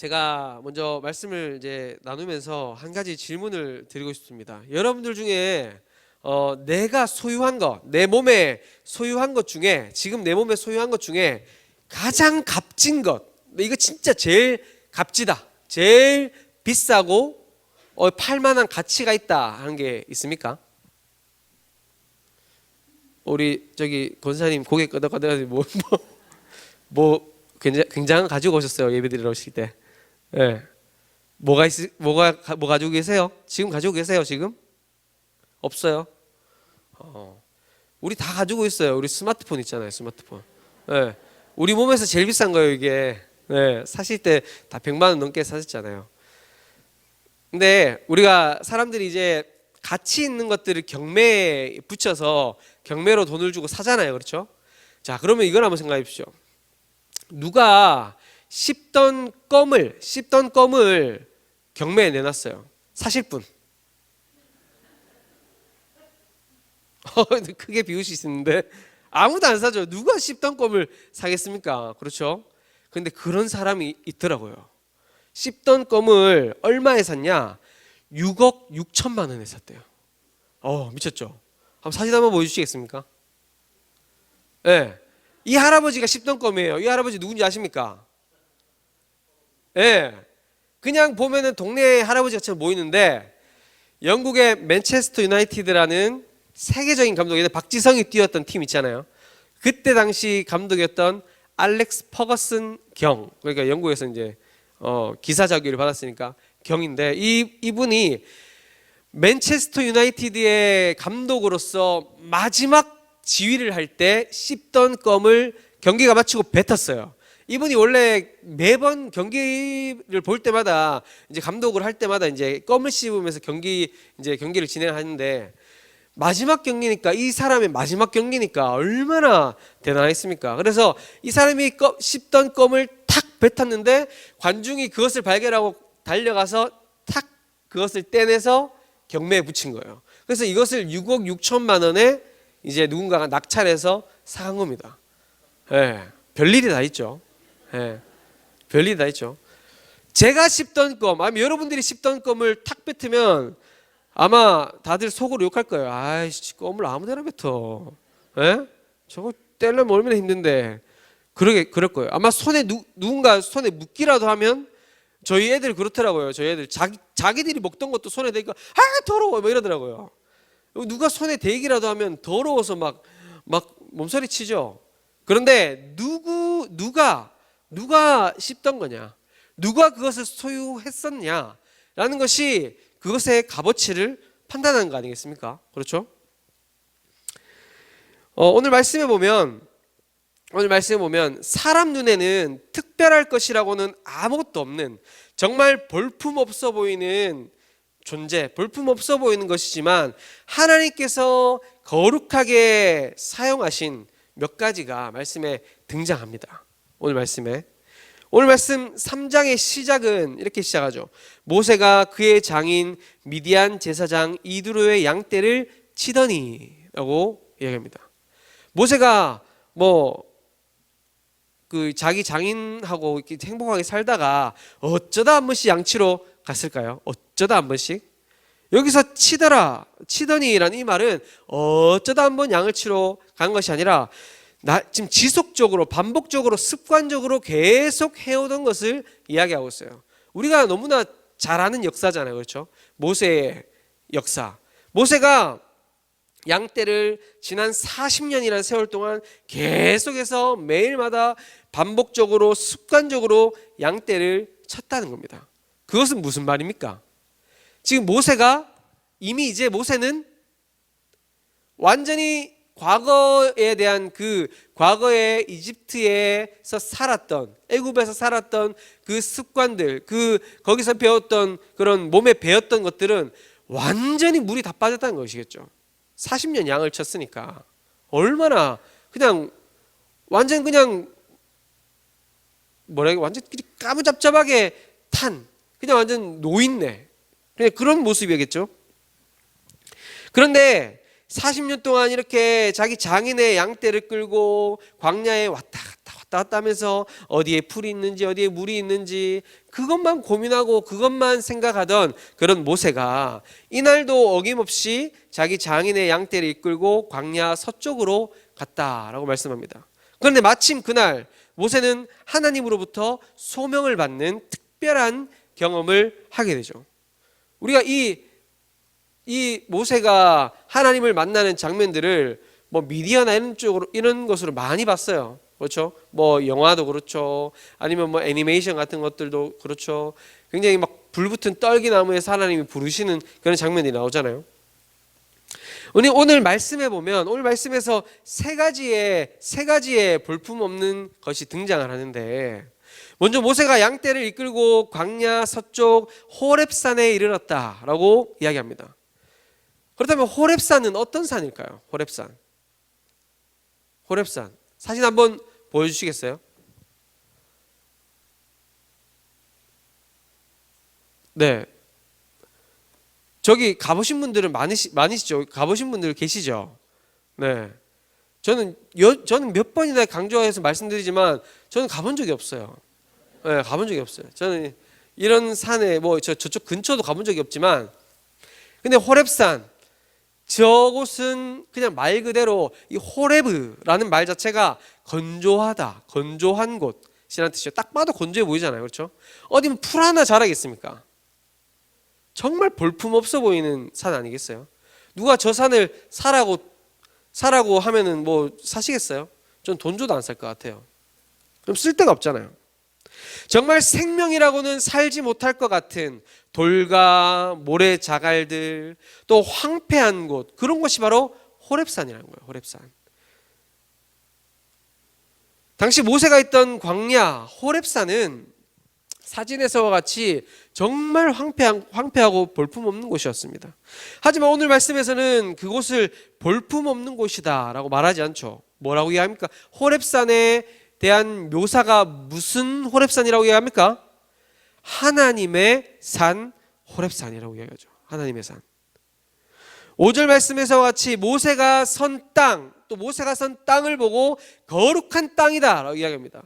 제가 먼저 말씀을 이제 나누면서 한 가지 질문을 드리고 싶습니다. 여러분들 중에 내가 소유한 것, 내 몸에 소유한 것 중에, 지금 내 몸에 소유한 것 중에 가장 값진 것, 이거 진짜 제일 값지다, 제일 비싸고 팔만한 가치가 있다 하는 게 있습니까? 우리 저기 권사님 고개 끄덕끄덕 뭐 굉장한 가지고 오셨어요, 예배드리러 오실 때. 예. 뭐 가지고 계세요? 지금 가지고 계세요? 지금? 없어요. 우리 다 가지고 있어요. 우리 스마트폰 있잖아요, 스마트폰. 예. 우리 몸에서 제일 비싼 거예요, 이게. 예. 사실 때 다 100만 원 넘게 사셨잖아요. 근데 우리가 사람들이 이제 가치 있는 것들을 경매에 붙여서 경매로 돈을 주고 사잖아요, 그렇죠? 자, 그러면 이걸 한번 생각해 보십시오. 누가 씹던 껌을 경매에 내놨어요. 사실 분. 크게 비울 수 있는데 아무도 안 사죠. 누가 씹던 껌을 사겠습니까? 그렇죠? 근데 그런 사람이 있더라고요. 씹던 껌을 얼마에 샀냐? 6억 6천만 원에 샀대요. 미쳤죠? 한번 사진 한번 보여주시겠습니까? 네. 이 할아버지가 씹던 껌이에요. 이 할아버지 누군지 아십니까? 예. 그냥 보면은 동네 할아버지 같이 보이는데 영국의 맨체스터 유나이티드라는 세계적인 감독인데 박지성이 뛰었던 팀 있잖아요. 그때 당시 감독이었던 알렉스 퍼거슨 경, 그러니까 영국에서 이제 기사 자격을 받았으니까 경인데 이분이 맨체스터 유나이티드의 감독으로서 마지막 지휘를 할 때 씹던 껌을 경기가 마치고 뱉었어요. 이분이 원래 매번 경기를 볼 때마다 이제 감독을 할 때마다 이제 껌을 씹으면서 경기를 진행하는데 마지막 경기니까, 이 사람의 마지막 경기니까 얼마나 대단했습니까? 그래서 이 사람이 씹던 껌을 탁 뱉었는데 관중이 그것을 발견하고 달려가서 탁 그것을 떼내서 경매에 붙인 거예요. 그래서 이것을 6억 6천만 원에 이제 누군가가 낙찰해서 사간 겁니다. 예, 별일이 다 있죠. 예, 별일이 다 있죠. 제가 씹던 껌, 아니면 여러분들이 씹던 껌을 탁 뱉으면 아마 다들 속으로 욕할 거예요. 아이씨, 껌을 아무데나 뱉어. 예? 저거 떼려면 얼마나 힘든데. 그럴 거예요. 아마 누군가 손에 묻기라도 하면, 저희 애들 그렇더라고요. 저희 애들 자기들이 먹던 것도 손에 대니까 더러워 뭐 이러더라고요. 누가 손에 대기라도 하면 더러워서 막 몸서리 치죠. 그런데 누가 씹던 거냐, 누가 그것을 소유했었냐라는 것이 그것의 값어치를 판단하는 거 아니겠습니까? 그렇죠? 오늘 말씀에 보면 사람 눈에는 특별할 것이라고는 아무것도 없는, 정말 볼품없어 보이는 존재, 볼품없어 보이는 것이지만 하나님께서 거룩하게 사용하신 몇 가지가 말씀에 등장합니다. 오늘 말씀 3장의 시작은 이렇게 시작하죠. 모세가 그의 장인 미디안 제사장 이드로의 양떼를 치더니 라고 이야기합니다. 모세가 자기 장인하고 이렇게 행복하게 살다가 어쩌다 한 번씩 양치러 갔을까요? 어쩌다 한 번씩? 여기서 치더니라는 이 말은 어쩌다 한 번 양을 치러 간 것이 아니라 지금 지속적으로, 반복적으로, 습관적으로 계속 해오던 것을 이야기하고 있어요. 우리가 너무나 잘 아는 역사잖아요, 그렇죠? 모세의 역사. 모세가 양떼를 지난 40년이라는 세월 동안 계속해서 매일마다 반복적으로, 습관적으로 양떼를 쳤다는 겁니다. 그것은 무슨 말입니까? 지금 이미 이제 모세는 완전히 과거에 대한 과거에 이집트에서 살았던, 애굽에서 살았던 그 습관들, 거기서 배웠던 그런 몸에 배웠던 것들은 완전히 물이 다 빠졌다는 것이겠죠. 40년 양을 쳤으니까 얼마나 완전 까무잡잡하게 완전 노인네, 그냥 그런 모습이겠죠. 그런데 40년 동안 이렇게 자기 장인의 양떼를 끌고 광야에 왔다 왔다 갔다 하면서 어디에 풀이 있는지 어디에 물이 있는지 그것만 고민하고 그것만 생각하던 그런 모세가 이날도 어김없이 자기 장인의 양떼를 이끌고 광야 서쪽으로 갔다라고 말씀합니다. 그런데 마침 그날 모세는 하나님으로부터 소명을 받는 특별한 경험을 하게 되죠. 우리가 이 모세가 하나님을 만나는 장면들을 뭐 미디어나 이런 것으로 많이 봤어요. 그렇죠? 뭐 영화도 그렇죠. 아니면 뭐 애니메이션 같은 것들도 그렇죠. 굉장히 막 불붙은 떨기나무에서 하나님이 부르시는 그런 장면이 나오잖아요. 오늘 말씀해 보면 오늘 말씀에서 세 가지의 볼품없는 것이 등장을 하는데, 먼저 모세가 양떼를 이끌고 광야 서쪽 호렙산에 이르렀다라고 이야기합니다. 그렇다면 호렙산은 어떤 산일까요? 호렙산 사진 한번 보여주시겠어요? 네, 저기 가보신 분들은 많으시죠? 가보신 분들 계시죠? 네, 저는 몇 번이나 강조해서 말씀드리지만 저는 가본 적이 없어요. 네, 가본 적이 없어요. 저는 이런 산에 뭐 저쪽 근처도 가본 적이 없지만, 근데 호렙산, 저곳은 그냥 말 그대로 이 호레브라는 말 자체가 건조하다, 건조한 곳이라는 뜻이죠. 딱 봐도 건조해 보이잖아요. 그렇죠? 어디면 풀 하나 자라겠습니까? 정말 볼품없어 보이는 산 아니겠어요? 누가 저 산을 사라고 하면은 뭐 사시겠어요? 전 돈 줘도 안 살 것 같아요. 그럼 쓸 데가 없잖아요. 정말 생명이라고는 살지 못할 것 같은 돌과 모래 자갈들, 또 황폐한 곳, 그런 곳이 바로 호렙산이라는 거예요. 호렙산. 당시 모세가 있던 광야 호렙산은 사진에서와 같이 정말 황폐하고 볼품없는 곳이었습니다. 하지만 오늘 말씀에서는 그곳을 볼품없는 곳이다 라고 말하지 않죠. 뭐라고 이야기합니까? 호렙산에 대한 묘사가 무슨 호렙산이라고 이야기합니까? 하나님의 산 호렙산이라고 이야기하죠. 하나님의 산. 5절 말씀에서 같이 모세가 선 땅, 또 모세가 선 땅을 보고 거룩한 땅이다 라고 이야기합니다.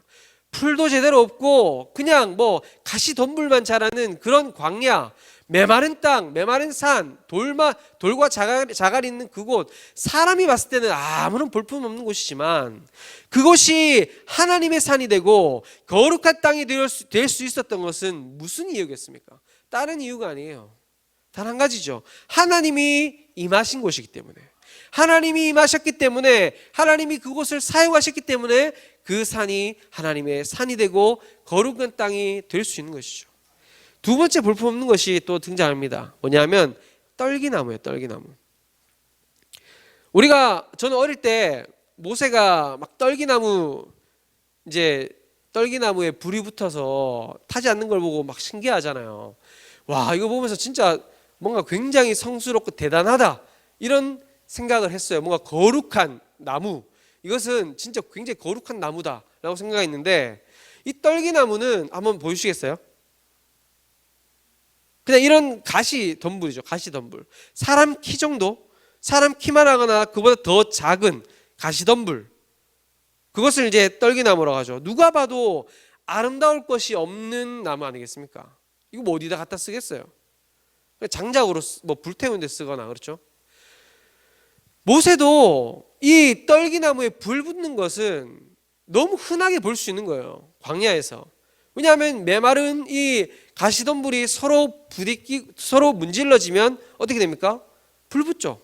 풀도 제대로 없고 그냥 뭐 가시덤불만 자라는 그런 광야, 메마른 땅, 메마른 산, 돌과 자갈이 있는 그곳, 사람이 봤을 때는 아무런 볼품없는 곳이지만 그곳이 하나님의 산이 되고 거룩한 땅이 될 수 있었던 것은 무슨 이유겠습니까? 다른 이유가 아니에요. 단 한 가지죠. 하나님이 임하신 곳이기 때문에, 하나님이 임하셨기 때문에, 하나님이 그곳을 사용하셨기 때문에 그 산이 하나님의 산이 되고 거룩한 땅이 될 수 있는 것이죠. 두 번째 볼품없는 것이 또 등장합니다. 뭐냐면 떨기나무예요. 떨기나무. 저는 어릴 때 모세가 막 떨기나무에 불이 붙어서 타지 않는 걸 보고 막 신기하잖아요. 와, 이거 보면서 진짜 뭔가 굉장히 성스럽고 대단하다, 이런 생각을 했어요. 뭔가 거룩한 나무, 이것은 진짜 굉장히 거룩한 나무다라고 생각했는데, 이 떨기나무는 한번 보여주시겠어요? 그냥 이런 가시덤불이죠. 가시덤불. 사람 키 정도, 사람 키만 하거나 그보다 더 작은 가시덤불, 그것을 이제 떨기나무라고 하죠. 누가 봐도 아름다울 것이 없는 나무 아니겠습니까? 이거 뭐 어디다 갖다 쓰겠어요? 장작으로 뭐 불태우는 데 쓰거나, 그렇죠? 모세도 이 떨기나무에 불 붙는 것은 너무 흔하게 볼 수 있는 거예요. 광야에서. 왜냐하면 메마른 이 가시덤불이 서로 문질러지면 어떻게 됩니까? 불 붙죠.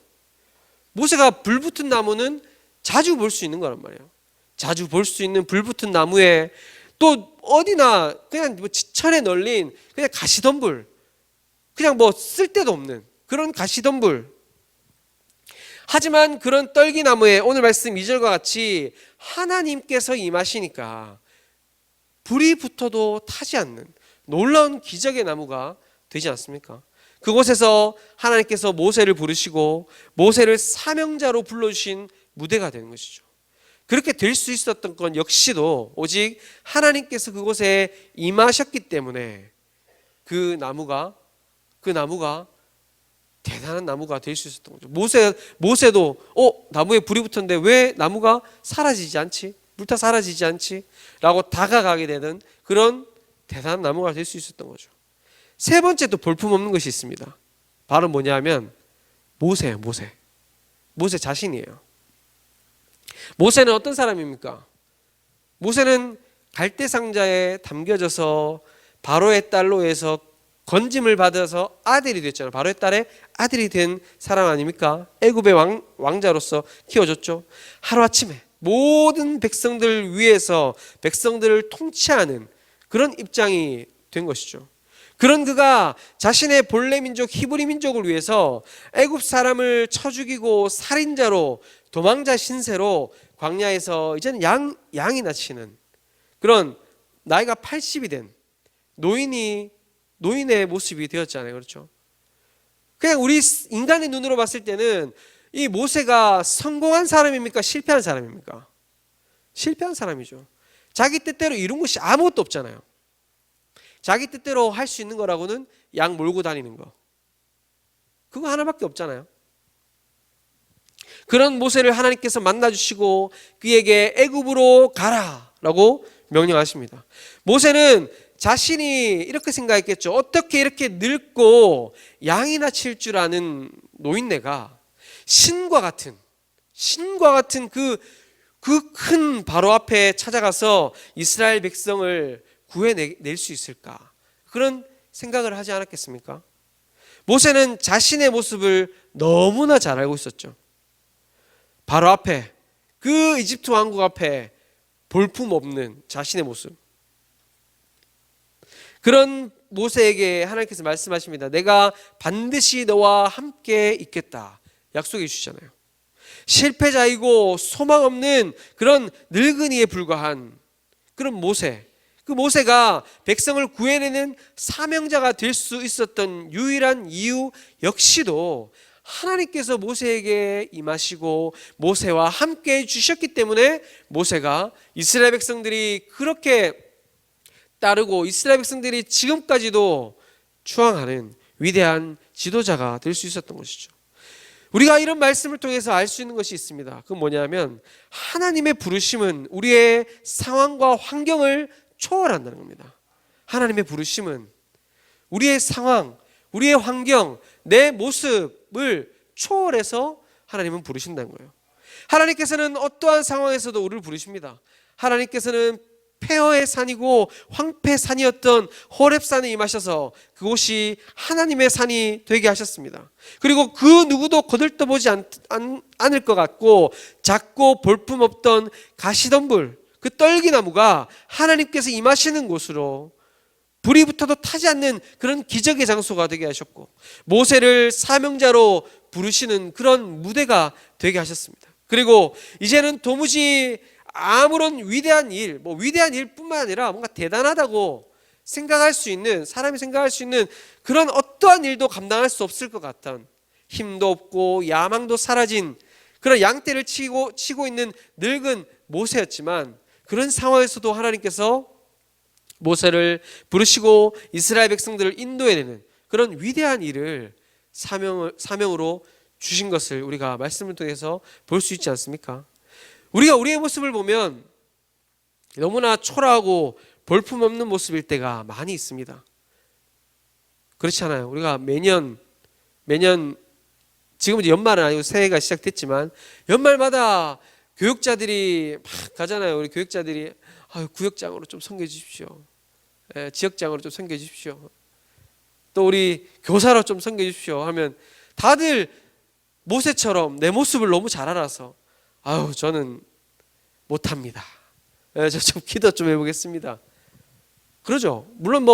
모세가 불 붙은 나무는 자주 볼 수 있는 거란 말이에요. 자주 볼 수 있는 불 붙은 나무에, 또 어디나 그냥 뭐 지천에 널린 그냥 가시덤불, 그냥 뭐 쓸데도 없는 그런 가시덤불. 하지만 그런 떨기나무에 오늘 말씀 2절과 같이 하나님께서 임하시니까 불이 붙어도 타지 않는 놀라운 기적의 나무가 되지 않습니까? 그곳에서 하나님께서 모세를 부르시고 모세를 사명자로 불러주신 무대가 되는 것이죠. 그렇게 될 수 있었던 건 역시도 오직 하나님께서 그곳에 임하셨기 때문에 그 나무가 대단한 나무가 될 수 있었던 거죠. 모세도 나무에 불이 붙었는데 왜 나무가 사라지지 않지? 불타 사라지지 않지? 라고 다가가게 되는 그런 대단한 나무가 될 수 있었던 거죠. 세 번째 또 볼품없는 것이 있습니다. 바로 뭐냐면 모세예요. 모세 자신이에요. 모세는 어떤 사람입니까? 모세는 갈대 상자에 담겨져서 바로의 딸로 해서 건짐을 받아서 아들이 됐잖아요. 바로의 딸의 아들이 된 사람 아닙니까? 애굽의 왕자로서 키워졌죠. 하루아침에 모든 백성들 위해서 백성들을 통치하는 그런 입장이 된 것이죠. 그런 그가 자신의 본래 민족 히브리 민족을 위해서 애굽 사람을 쳐 죽이고 살인자로 도망자 신세로 광야에서 이제는 양이나 치는 그런 나이가 80이 된 노인의 모습이 되었잖아요. 그렇죠? 그냥 우리 인간의 눈으로 봤을 때는 이 모세가 성공한 사람입니까? 실패한 사람입니까? 실패한 사람이죠. 자기 뜻대로 이룬 것이 아무것도 없잖아요. 자기 뜻대로 할 수 있는 거라고는 양 몰고 다니는 거. 그거 하나밖에 없잖아요. 그런 모세를 하나님께서 만나주시고 그에게 애굽으로 가라라고 명령하십니다. 모세는 자신이 이렇게 생각했겠죠. 어떻게 이렇게 늙고 양이나 칠 줄 아는 노인네가 신과 같은 그 큰 바로 앞에 찾아가서 이스라엘 백성을 구해낼 수 있을까? 그런 생각을 하지 않았겠습니까? 모세는 자신의 모습을 너무나 잘 알고 있었죠. 바로 앞에 그 이집트 왕국 앞에 볼품없는 자신의 모습. 그런 모세에게 하나님께서 말씀하십니다. 내가 반드시 너와 함께 있겠다. 약속해 주시잖아요. 실패자이고 소망 없는 그런 늙은이에 불과한 그런 모세. 그 모세가 백성을 구해내는 사명자가 될 수 있었던 유일한 이유 역시도 하나님께서 모세에게 임하시고 모세와 함께 주셨기 때문에 모세가 이스라엘 백성들이 그렇게 따르고 이스라엘 백성들이 지금까지도 추앙하는 위대한 지도자가 될 수 있었던 것이죠. 우리가 이런 말씀을 통해서 알 수 있는 것이 있습니다. 그건 뭐냐면 하나님의 부르심은 우리의 상황과 환경을 초월한다는 겁니다. 하나님의 부르심은 우리의 상황, 우리의 환경, 내 모습을 초월해서 하나님은 부르신다는 거예요. 하나님께서는 어떠한 상황에서도 우리를 부르십니다. 하나님께서는 폐허의 산이고 황폐산이었던 호렙산에 임하셔서 그곳이 하나님의 산이 되게 하셨습니다. 그리고 그 누구도 거들떠보지 않을 것 같고 작고 볼품없던 가시덤불, 그 떨기나무가 하나님께서 임하시는 곳으로 불이 붙어도 타지 않는 그런 기적의 장소가 되게 하셨고 모세를 사명자로 부르시는 그런 무대가 되게 하셨습니다. 그리고 이제는 도무지 아무런 위대한 일, 위대한 일뿐만 아니라 뭔가 대단하다고 생각할 수 있는, 사람이 생각할 수 있는 그런 어떠한 일도 감당할 수 없을 것 같던 힘도 없고 야망도 사라진 그런 양떼를 치고 있는 늙은 모세였지만 그런 상황에서도 하나님께서 모세를 부르시고 이스라엘 백성들을 인도해내는 그런 위대한 일을 사명으로 주신 것을 우리가 말씀을 통해서 볼 수 있지 않습니까? 우리가 우리의 모습을 보면 너무나 초라하고 볼품없는 모습일 때가 많이 있습니다. 그렇지 않아요? 우리가 매년 지금은 연말은 아니고 새해가 시작됐지만 연말마다 교육자들이 막 가잖아요. 우리 교육자들이 구역장으로 좀 섬겨 주십시오. 지역장으로 좀 섬겨 주십시오. 또 우리 교사로 좀 섬겨 주십시오 하면 다들 모세처럼 내 모습을 너무 잘 알아서 저는 못합니다. 저 좀 기도 좀 해보겠습니다. 그러죠. 물론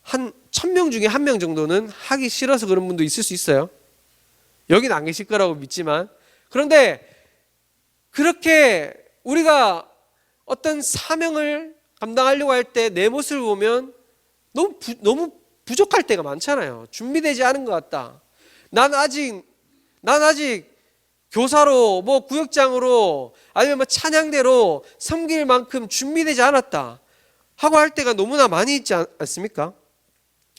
한 1000명 중에 1명 정도는 하기 싫어서 그런 분도 있을 수 있어요. 여기는 안 계실 거라고 믿지만 그런데 그렇게 우리가 어떤 사명을 감당하려고 할 때 내 모습을 보면 너무 부족할 때가 많잖아요. 준비되지 않은 것 같다. 난 아직 교사로 구역장으로 아니면 찬양대로 섬길 만큼 준비되지 않았다 하고 할 때가 너무나 많이 있지 않습니까?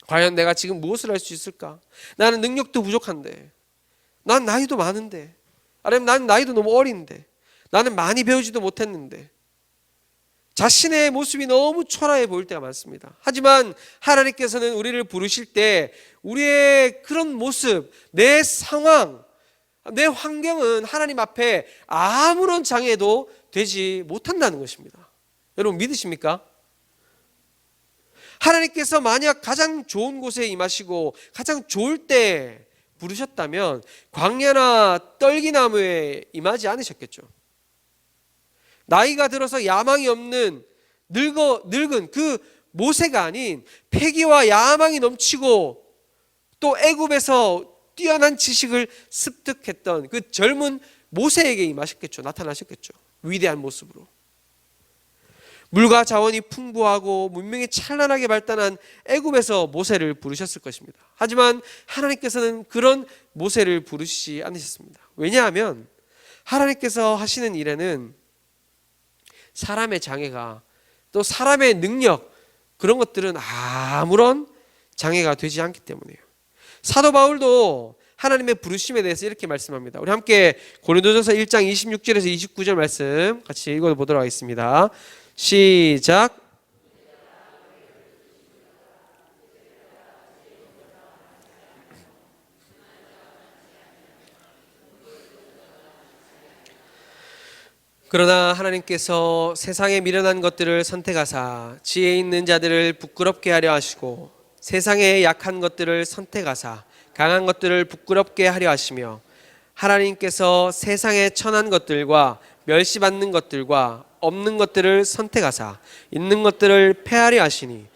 과연 내가 지금 무엇을 할 수 있을까? 나는 능력도 부족한데, 난 나이도 많은데, 아니면 난 나이도 너무 어린데, 나는 많이 배우지도 못했는데. 자신의 모습이 너무 초라해 보일 때가 많습니다. 하지만 하나님께서는 우리를 부르실 때 우리의 그런 모습, 내 상황, 내 환경은 하나님 앞에 아무런 장애도 되지 못한다는 것입니다. 여러분 믿으십니까? 하나님께서 만약 가장 좋은 곳에 임하시고 가장 좋을 때 부르셨다면 광야나 떨기나무에 임하지 않으셨겠죠. 나이가 들어서 야망이 없는 늙은 그 모세가 아닌 패기와 야망이 넘치고 또 애굽에서 뛰어난 지식을 습득했던 그 젊은 모세에게 임하셨겠죠. 나타나셨겠죠. 위대한 모습으로. 물과 자원이 풍부하고 문명이 찬란하게 발달한 애굽에서 모세를 부르셨을 것입니다. 하지만 하나님께서는 그런 모세를 부르시지 않으셨습니다. 왜냐하면 하나님께서 하시는 일에는 사람의 장애가 또 사람의 능력 그런 것들은 아무런 장애가 되지 않기 때문이에요. 사도 바울도 하나님의 부르심에 대해서 이렇게 말씀합니다. 우리 함께 고린도전서 1장 26절에서 29절 말씀 같이 읽어보도록 하겠습니다. 시작. 그러나 하나님께서 세상에 미련한 것들을 선택하사 지혜 있는 자들을 부끄럽게 하려 하시고 세상에 약한 것들을 선택하사 강한 것들을 부끄럽게 하려 하시며 하나님께서 세상에 천한 것들과 멸시받는 것들과 없는 것들을 선택하사 있는 것들을 폐하려 하시니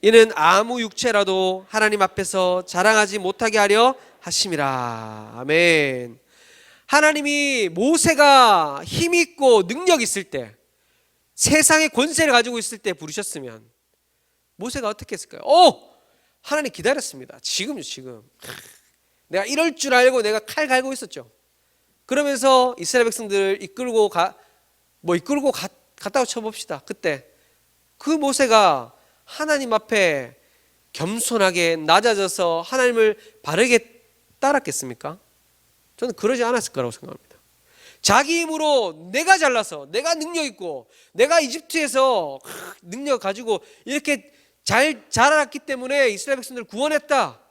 이는 아무 육체라도 하나님 앞에서 자랑하지 못하게 하려 하심이라. 아멘. 하나님이 모세가 힘있고 능력 있을 때 세상의 권세를 가지고 있을 때 부르셨으면 모세가 어떻게 했을까요? 하나님 기다렸습니다. 지금 내가 이럴 줄 알고 내가 칼 갈고 있었죠. 그러면서 이스라엘 백성들을 이끌고 갔다고 쳐봅시다. 그때 그 모세가 하나님 앞에 겸손하게 낮아져서 하나님을 바르게 따랐겠습니까? 저는 그러지 않았을 거라고 생각합니다. 자기 힘으로 내가 잘나서 내가 능력 있고 내가 이집트에서 능력 가지고 이렇게 잘 자랐기 때문에 이스라엘 백성들을 구원했다.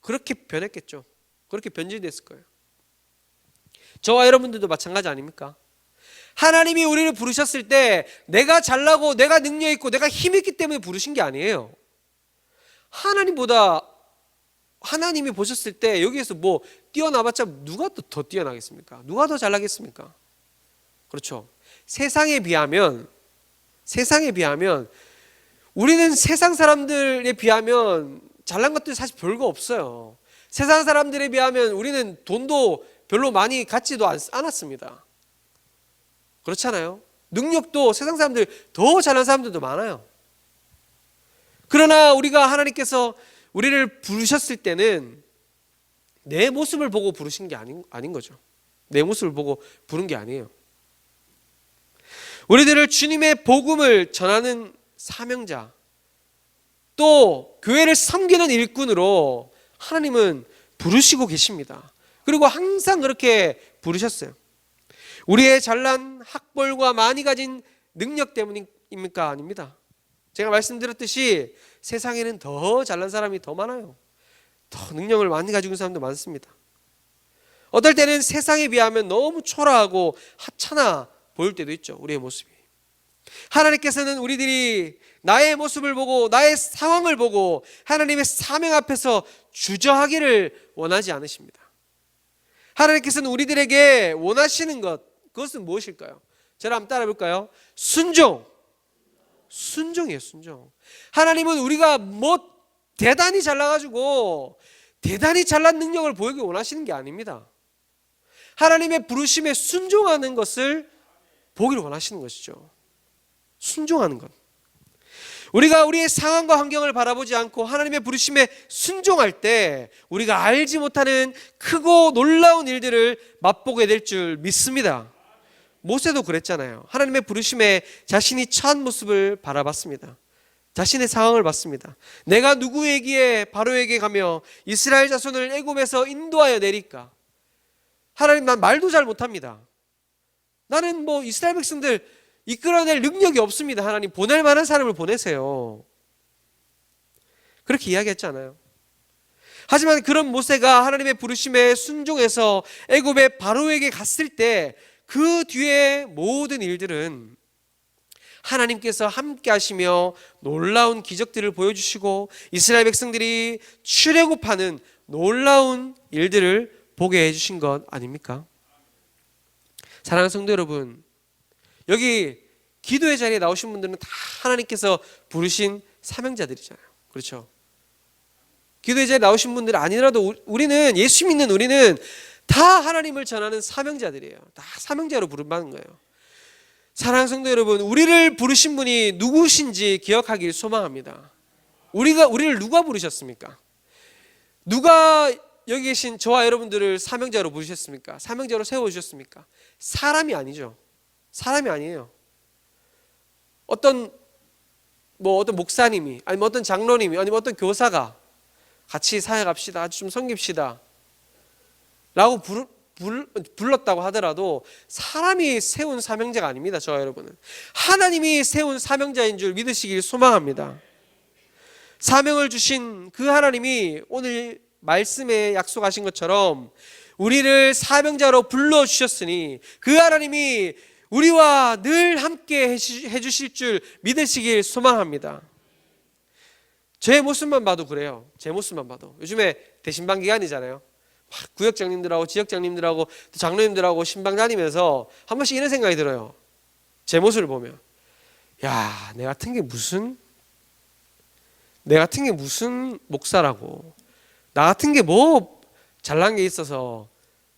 그렇게 변했겠죠. 그렇게 변질됐을 거예요. 저와 여러분들도 마찬가지 아닙니까? 하나님이 우리를 부르셨을 때 내가 잘나고 내가 능력 있고 내가 힘 있기 때문에 부르신 게 아니에요. 하나님이 보셨을 때 여기에서 뭐 뛰어나봤자 누가 더 뛰어나겠습니까? 누가 더 잘나겠습니까? 그렇죠. 세상에 비하면 우리는 세상 사람들에 비하면 잘난 것들이 사실 별거 없어요. 세상 사람들에 비하면 우리는 돈도 별로 많이 갖지도 않았습니다. 그렇잖아요. 능력도 세상 사람들 더 잘난 사람들도 많아요. 그러나 우리가 하나님께서 우리를 부르셨을 때는 내 모습을 보고 부르신 게 아닌 거죠. 내 모습을 보고 부른 게 아니에요. 우리들을 주님의 복음을 전하는 사명자, 또 교회를 섬기는 일꾼으로 하나님은 부르시고 계십니다. 그리고 항상 그렇게 부르셨어요. 우리의 잘난 학벌과 많이 가진 능력 때문입니까? 아닙니다. 제가 말씀드렸듯이 세상에는 더 잘난 사람이 더 많아요. 더 능력을 많이 가지고 있는 사람도 많습니다. 어떨 때는 세상에 비하면 너무 초라하고 하찮아 보일 때도 있죠. 우리의 모습이. 하나님께서는 우리들이 나의 모습을 보고 나의 상황을 보고 하나님의 사명 앞에서 주저하기를 원하지 않으십니다. 하나님께서는 우리들에게 원하시는 것, 그것은 무엇일까요? 저를 한번 따라 볼까요? 순종이에요. 순종. 하나님은 우리가 대단히 잘나가지고 대단히 잘난 능력을 보이기 원하시는 게 아닙니다. 하나님의 부르심에 순종하는 것을 보기를 원하시는 것이죠. 순종하는 것. 우리가 우리의 상황과 환경을 바라보지 않고 하나님의 부르심에 순종할 때 우리가 알지 못하는 크고 놀라운 일들을 맛보게 될 줄 믿습니다. 모세도 그랬잖아요. 하나님의 부르심에 자신이 처한 모습을 바라봤습니다. 자신의 상황을 봤습니다. 내가 누구에게 바로에게 가며 이스라엘 자손을 애굽에서 인도하여 내릴까? 하나님, 난 말도 잘 못합니다. 나는 뭐 이스라엘 백성들 이끌어낼 능력이 없습니다. 하나님 보낼 만한 사람을 보내세요. 그렇게 이야기했잖아요. 하지만 그런 모세가 하나님의 부르심에 순종해서 애굽의 바로에게 갔을 때 그 뒤에 모든 일들은 하나님께서 함께 하시며 놀라운 기적들을 보여주시고 이스라엘 백성들이 출애굽하는 놀라운 일들을 보게 해주신 것 아닙니까? 사랑하는 성도 여러분, 여기 기도의 자리에 나오신 분들은 다 하나님께서 부르신 사명자들이잖아요. 그렇죠? 기도의 자리에 나오신 분들 아니라도 우리는, 예수 믿는 우리는 다 하나님을 전하는 사명자들이에요. 다 사명자로 부름받는 거예요. 사랑하는 성도 여러분, 우리를 부르신 분이 누구신지 기억하길 소망합니다. 우리를 누가 부르셨습니까? 누가 여기 계신 저와 여러분들을 사명자로 부르셨습니까? 사명자로 세워주셨습니까? 사람이 아니죠. 사람이 아니에요. 어떤 목사님이, 아니면 어떤 장로님이, 아니면 어떤 교사가 같이 사역합시다, 아주 좀 섬깁시다 라고 불렀다고 하더라도 사람이 세운 사명자가 아닙니다. 저와 여러분은 하나님이 세운 사명자인 줄 믿으시길 소망합니다. 사명을 주신 그 하나님이 오늘 말씀에 약속하신 것처럼 우리를 사명자로 불러주셨으니 그 하나님이 우리와 늘 함께 해주실 줄 믿으시길 소망합니다. 제 모습만 봐도 그래요. 제 모습만 봐도. 요즘에 대신방 기간이잖아요. 구역장님들하고 지역장님들하고 또 장로님들하고 신방 다니면서 한 번씩 이런 생각이 들어요. 제 모습을 보면, 야, 내 같은 게 무슨 목사라고, 나 같은 게 뭐 잘난 게 있어서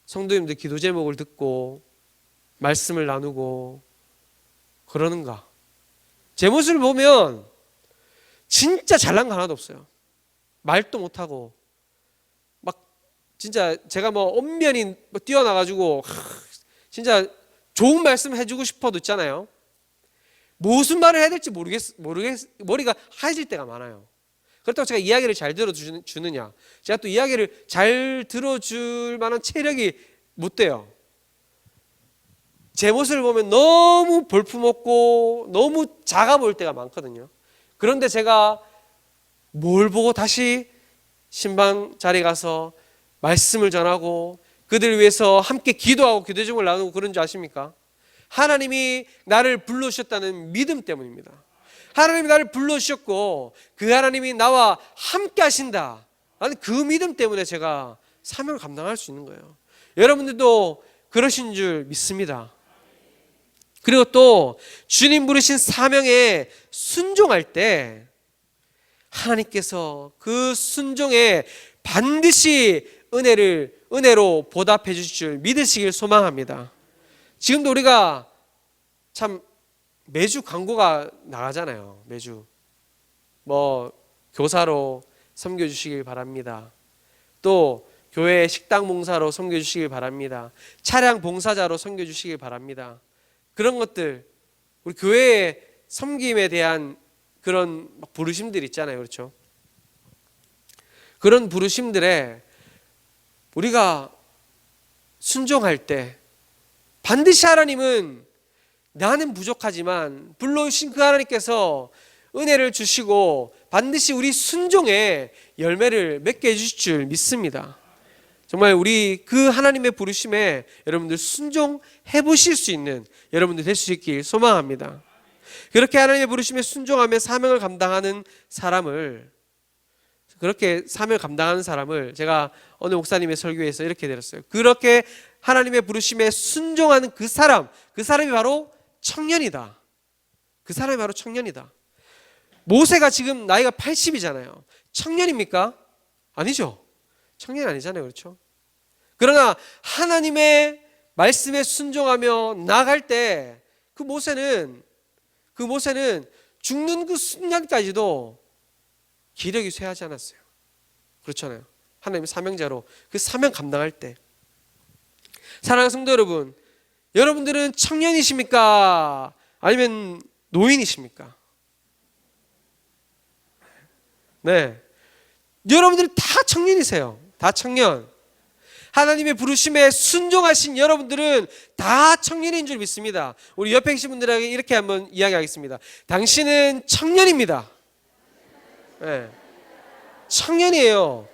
성도님들 기도 제목을 듣고 말씀을 나누고 그러는가. 제 모습을 보면 진짜 잘난 거 하나도 없어요. 말도 못하고 진짜 제가 뭐 엄연히 뛰어나가지고 진짜 좋은 말씀 해주고 싶어도 있잖아요. 무슨 말을 해야 될지 머리가 하얘질 때가 많아요. 그렇다고 제가 이야기를 잘 들어주느냐, 제가 또 이야기를 잘 들어줄 만한 체력이 못 돼요. 제 모습을 보면 너무 볼품없고 너무 작아 보일 때가 많거든요. 그런데 제가 뭘 보고 다시 신방 자리에 가서 말씀을 전하고 그들을 위해서 함께 기도하고 기도 제목을 나누고 그런 줄 아십니까? 하나님이 나를 불러주셨다는 믿음 때문입니다. 하나님이 나를 불러주셨고 그 하나님이 나와 함께 하신다 라는 그 믿음 때문에 제가 사명을 감당할 수 있는 거예요. 여러분들도 그러신 줄 믿습니다. 그리고 또 주님 부르신 사명에 순종할 때 하나님께서 그 순종에 반드시 은혜로 보답해 주실 줄 믿으시길 소망합니다. 지금도 우리가 참 매주 광고가 나가잖아요. 매주 뭐 교사로 섬겨주시길 바랍니다. 또 교회 식당 봉사로 섬겨주시길 바랍니다. 차량 봉사자로 섬겨주시길 바랍니다. 그런 것들, 우리 교회의 섬김에 대한 그런 부르심들 있잖아요. 그렇죠? 그런 부르심들에 우리가 순종할 때 반드시 하나님은, 나는 부족하지만 불러오신 그 하나님께서 은혜를 주시고 반드시 우리 순종에 열매를 맺게 해주실 줄 믿습니다. 정말 우리 그 하나님의 부르심에 여러분들 순종해 보실 수 있는 여러분들 될 수 있길 소망합니다. 그렇게 하나님의 부르심에 순종하며 사명을 감당하는 사람을, 그렇게 사명을 감당하는 사람을 제가 어느 목사님의 설교에서 이렇게 들었어요. 그렇게 하나님의 부르심에 순종하는 그 사람이 바로 청년이다. 그 사람이 바로 청년이다. 모세가 지금 나이가 80이잖아요. 청년입니까? 아니죠. 청년이 아니잖아요. 그렇죠? 그러나 하나님의 말씀에 순종하며 나아갈 때 그 모세는 죽는 그 순간까지도 기력이 쇠하지 않았어요. 그렇잖아요. 하나님의 사명자로 그 사명 감당할 때. 사랑하는 성도 여러분, 여러분들은 청년이십니까? 아니면 노인이십니까? 네, 여러분들은 다 청년이세요. 다 청년. 하나님의 부르심에 순종하신 여러분들은 다 청년인 줄 믿습니다. 우리 옆에 계신 분들에게 이렇게 한번 이야기하겠습니다. 당신은 청년입니다. 네. 청년이에요.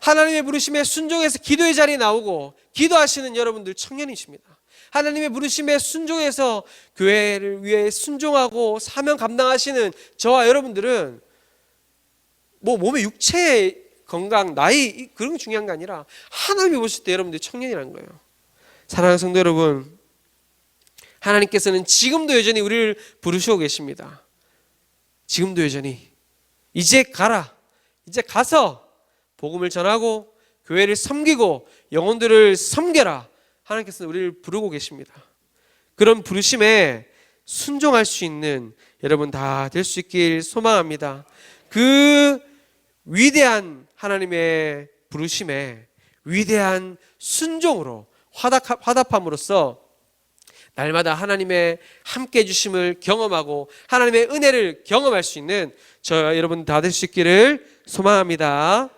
하나님의 부르심에 순종해서 기도의 자리에 나오고 기도하시는 여러분들 청년이십니다. 하나님의 부르심에 순종해서 교회를 위해 순종하고 사명 감당하시는 저와 여러분들은 뭐 몸의 육체의 건강, 나이 그런 게 중요한 게 아니라 하나님이 보실 때 여러분들이 청년이라는 거예요. 사랑하는 성도 여러분, 하나님께서는 지금도 여전히 우리를 부르시고 계십니다. 지금도 여전히 이제 가라, 이제 가서 복음을 전하고 교회를 섬기고 영혼들을 섬겨라. 하나님께서는 우리를 부르고 계십니다. 그런 부르심에 순종할 수 있는 여러분 다 될 수 있길 소망합니다. 그 위대한 하나님의 부르심에 위대한 순종으로 화답함으로써 날마다 하나님의 함께 해주심을 경험하고 하나님의 은혜를 경험할 수 있는 저 여러분 다 될 수 있기를 소망합니다.